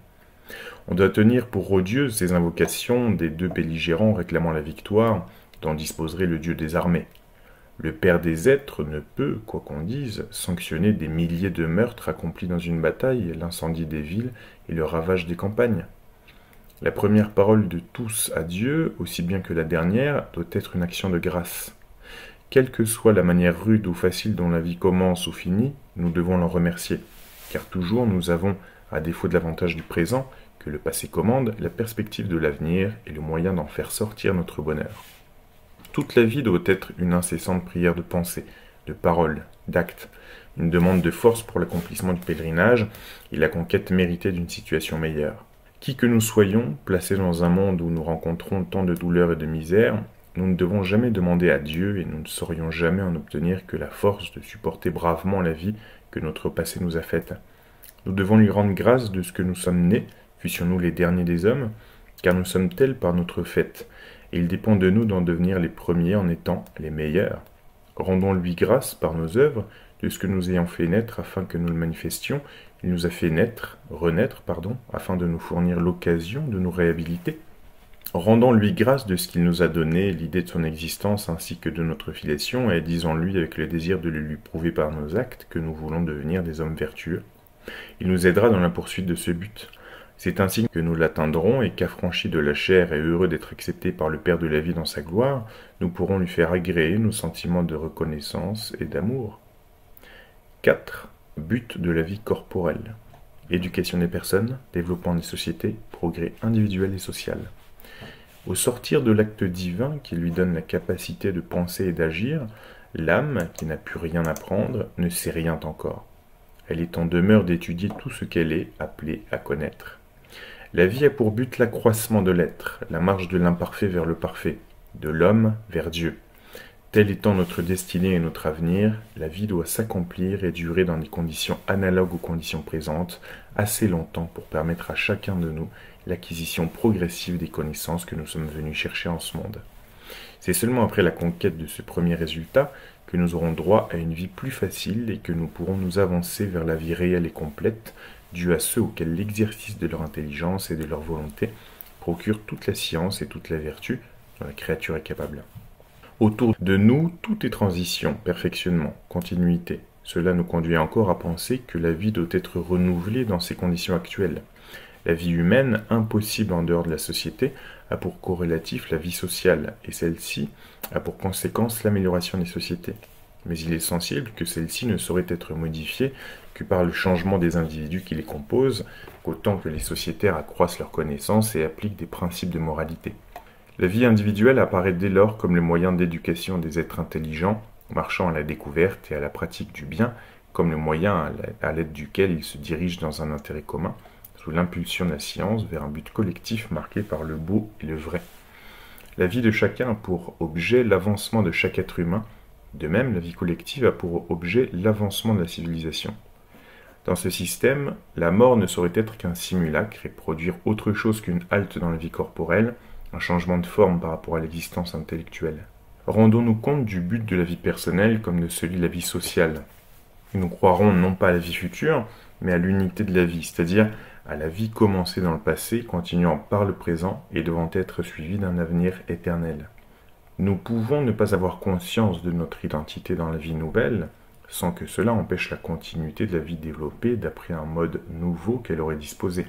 On doit tenir pour odieuses ces invocations des deux belligérants réclamant la victoire, dont disposerait le Dieu des armées. Le Père des êtres ne peut, quoi qu'on dise, sanctionner des milliers de meurtres accomplis dans une bataille, l'incendie des villes et le ravage des campagnes. La première parole de tous à Dieu, aussi bien que la dernière, doit être une action de grâce. Quelle que soit la manière rude ou facile dont la vie commence ou finit, nous devons l'en remercier, car toujours nous avons, à défaut de l'avantage du présent, que le passé commande, la perspective de l'avenir et le moyen d'en faire sortir notre bonheur. Toute la vie doit être une incessante prière de pensée, de parole, d'acte, une demande de force pour l'accomplissement du pèlerinage et la conquête méritée d'une situation meilleure. Qui que nous soyons, placés dans un monde où nous rencontrons tant de douleurs et de misères, nous ne devons jamais demander à Dieu et nous ne saurions jamais en obtenir que la force de supporter bravement la vie que notre passé nous a faite. Nous devons lui rendre grâce de ce que nous sommes nés, fussions-nous les derniers des hommes, car nous sommes tels par notre fait, et il dépend de nous d'en devenir les premiers en étant les meilleurs. Rendons-lui grâce par nos œuvres de ce que nous ayons fait naître afin que nous le manifestions. Il nous a fait renaître, afin de nous fournir l'occasion de nous réhabiliter. Rendons-lui grâce de ce qu'il nous a donné, l'idée de son existence ainsi que de notre filiation, et disons-lui avec le désir de le lui prouver par nos actes que nous voulons devenir des hommes vertueux. Il nous aidera dans la poursuite de ce but. C'est ainsi que nous l'atteindrons et qu'affranchis de la chair et heureux d'être acceptés par le Père de la vie dans sa gloire, nous pourrons lui faire agréer nos sentiments de reconnaissance et d'amour. 4. But de la vie corporelle. Éducation des personnes, développement des sociétés, progrès individuel et social. Au sortir de l'acte divin qui lui donne la capacité de penser et d'agir, l'âme, qui n'a pu rien apprendre, ne sait rien encore. Elle est en demeure d'étudier tout ce qu'elle est appelée à connaître. La vie a pour but l'accroissement de l'être, la marche de l'imparfait vers le parfait, de l'homme vers Dieu. Telle étant notre destinée et notre avenir, la vie doit s'accomplir et durer dans des conditions analogues aux conditions présentes, assez longtemps pour permettre à chacun de nous l'acquisition progressive des connaissances que nous sommes venus chercher en ce monde. C'est seulement après la conquête de ce premier résultat que nous aurons droit à une vie plus facile et que nous pourrons nous avancer vers la vie réelle et complète, due à ceux auxquels l'exercice de leur intelligence et de leur volonté procure toute la science et toute la vertu dont la créature est capable. Autour de nous, tout est transition, perfectionnement, continuité. Cela nous conduit encore à penser que la vie doit être renouvelée dans ses conditions actuelles. La vie humaine, impossible en dehors de la société, a pour corrélatif la vie sociale, et celle-ci a pour conséquence l'amélioration des sociétés. Mais il est sensible que celle-ci ne saurait être modifiée que par le changement des individus qui les composent, qu'autant que les sociétaires accroissent leurs connaissances et appliquent des principes de moralité. La vie individuelle apparaît dès lors comme le moyen d'éducation des êtres intelligents, marchant à la découverte et à la pratique du bien, comme le moyen à l'aide duquel ils se dirigent dans un intérêt commun, sous l'impulsion de la science vers un but collectif marqué par le beau et le vrai. La vie de chacun a pour objet l'avancement de chaque être humain, de même la vie collective a pour objet l'avancement de la civilisation. Dans ce système, la mort ne saurait être qu'un simulacre et produire autre chose qu'une halte dans la vie corporelle, un changement de forme par rapport à l'existence intellectuelle. Rendons-nous compte du but de la vie personnelle comme de celui de la vie sociale. Nous croirons non pas à la vie future, mais à l'unité de la vie, c'est-à-dire à la vie commencée dans le passé, continuant par le présent et devant être suivie d'un avenir éternel. Nous pouvons ne pas avoir conscience de notre identité dans la vie nouvelle, sans que cela empêche la continuité de la vie développée d'après un mode nouveau qu'elle aurait disposé.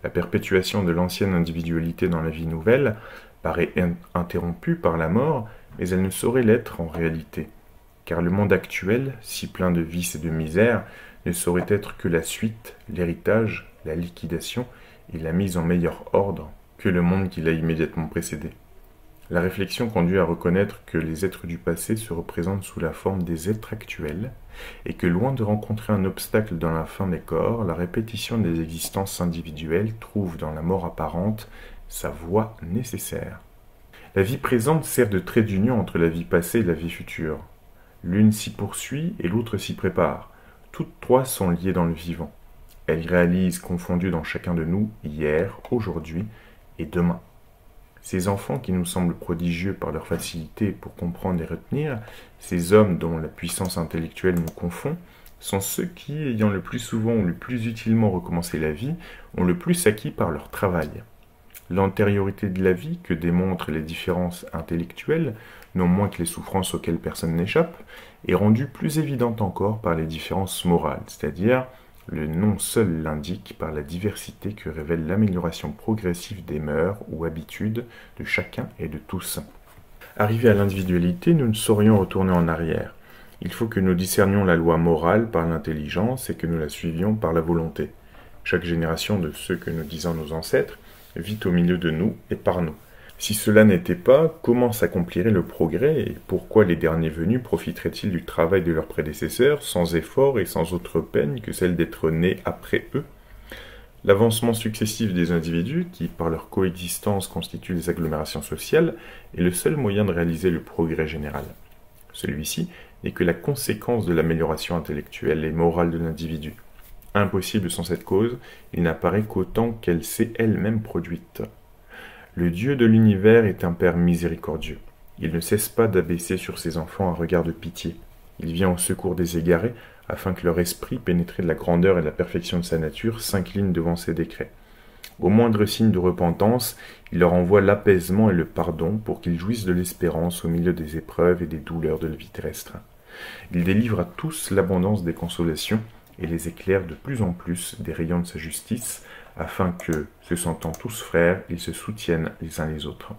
La perpétuation de l'ancienne individualité dans la vie nouvelle paraît interrompue par la mort, mais elle ne saurait l'être en réalité, car le monde actuel, si plein de vices et de misère, ne saurait être que la suite, l'héritage, la liquidation et la mise en meilleur ordre que le monde qui l'a immédiatement précédé. La réflexion conduit à reconnaître que les êtres du passé se représentent sous la forme des êtres actuels, et que loin de rencontrer un obstacle dans la fin des corps, la répétition des existences individuelles trouve dans la mort apparente sa voie nécessaire. La vie présente sert de trait d'union entre la vie passée et la vie future. L'une s'y poursuit et l'autre s'y prépare. Toutes trois sont liées dans le vivant. Elles réalisent confondues dans chacun de nous hier, aujourd'hui et demain. Ces enfants qui nous semblent prodigieux par leur facilité pour comprendre et retenir, ces hommes dont la puissance intellectuelle nous confond, sont ceux qui, ayant le plus souvent ou le plus utilement recommencé la vie, ont le plus acquis par leur travail. L'antériorité de la vie que démontrent les différences intellectuelles, non moins que les souffrances auxquelles personne n'échappe, est rendue plus évidente encore par les différences morales, c'est-à-dire le nom seul l'indique par la diversité que révèle l'amélioration progressive des mœurs ou habitudes de chacun et de tous. Arrivés à l'individualité, nous ne saurions retourner en arrière. Il faut que nous discernions la loi morale par l'intelligence et que nous la suivions par la volonté. Chaque génération de ceux que nous disons nos ancêtres vit au milieu de nous et par nous. Si cela n'était pas, comment s'accomplirait le progrès et pourquoi les derniers venus profiteraient-ils du travail de leurs prédécesseurs sans effort et sans autre peine que celle d'être nés après eux? L'avancement successif des individus, qui par leur coexistence constituent des agglomérations sociales, est le seul moyen de réaliser le progrès général. Celui-ci n'est que la conséquence de l'amélioration intellectuelle et morale de l'individu. Impossible sans cette cause, il n'apparaît qu'autant qu'elle s'est elle-même produite. Le Dieu de l'univers est un Père miséricordieux. Il ne cesse pas d'abaisser sur ses enfants un regard de pitié. Il vient au secours des égarés, afin que leur esprit, pénétré de la grandeur et de la perfection de sa nature, s'incline devant ses décrets. Au moindre signe de repentance, il leur envoie l'apaisement et le pardon pour qu'ils jouissent de l'espérance au milieu des épreuves et des douleurs de la vie terrestre. Il délivre à tous l'abondance des consolations et les éclaire de plus en plus des rayons de sa justice, afin que, se sentant tous frères, ils se soutiennent les uns les autres.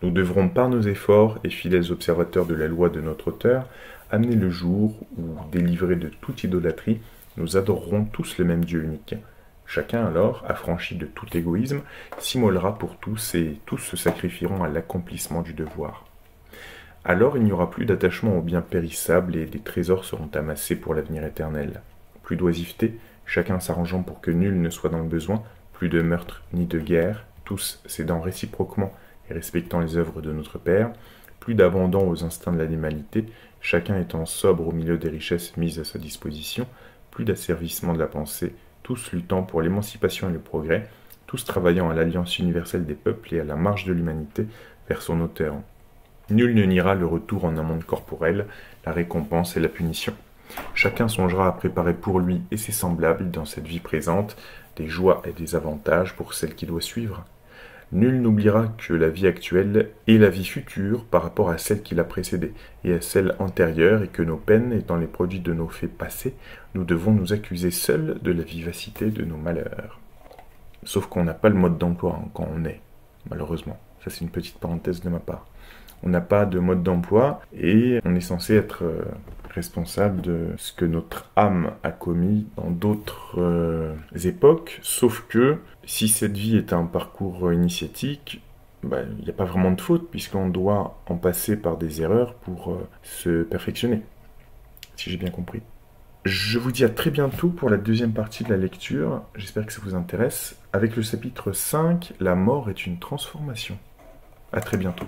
Nous devrons par nos efforts et fidèles observateurs de la loi de notre auteur, amener le jour où, délivrés de toute idolâtrie, nous adorerons tous le même Dieu unique. Chacun alors, affranchi de tout égoïsme, s'immolera pour tous et tous se sacrifieront à l'accomplissement du devoir. Alors il n'y aura plus d'attachement aux biens périssables et des trésors seront amassés pour l'avenir éternel. Plus d'oisiveté, chacun s'arrangeant pour que nul ne soit dans le besoin, plus de meurtre ni de guerre, tous s'aidant réciproquement et respectant les œuvres de notre Père, plus d'abandon aux instincts de l'animalité, chacun étant sobre au milieu des richesses mises à sa disposition, plus d'asservissement de la pensée, tous luttant pour l'émancipation et le progrès, tous travaillant à l'alliance universelle des peuples et à la marche de l'humanité vers son auteur. Nul ne niera le retour en un monde corporel, la récompense et la punition. Chacun songera à préparer pour lui et ses semblables, dans cette vie présente, des joies et des avantages pour celle qui doit suivre. Nul n'oubliera que la vie actuelle est la vie future par rapport à celle qui l'a précédée, et à celle antérieure, et que nos peines étant les produits de nos faits passés, nous devons nous accuser seuls de la vivacité de nos malheurs. Sauf qu'on n'a pas le mode d'emploi quand on est, malheureusement. Ça c'est une petite parenthèse de ma part. On n'a pas de mode d'emploi, et on est censé être responsable de ce que notre âme a commis dans d'autres époques, sauf que si cette vie est un parcours initiatique, il n'y a pas vraiment de faute, puisqu'on doit en passer par des erreurs pour se perfectionner, si j'ai bien compris. Je vous dis à très bientôt pour la deuxième partie de la lecture, j'espère que ça vous intéresse, avec le chapitre 5, La mort est une transformation. À très bientôt.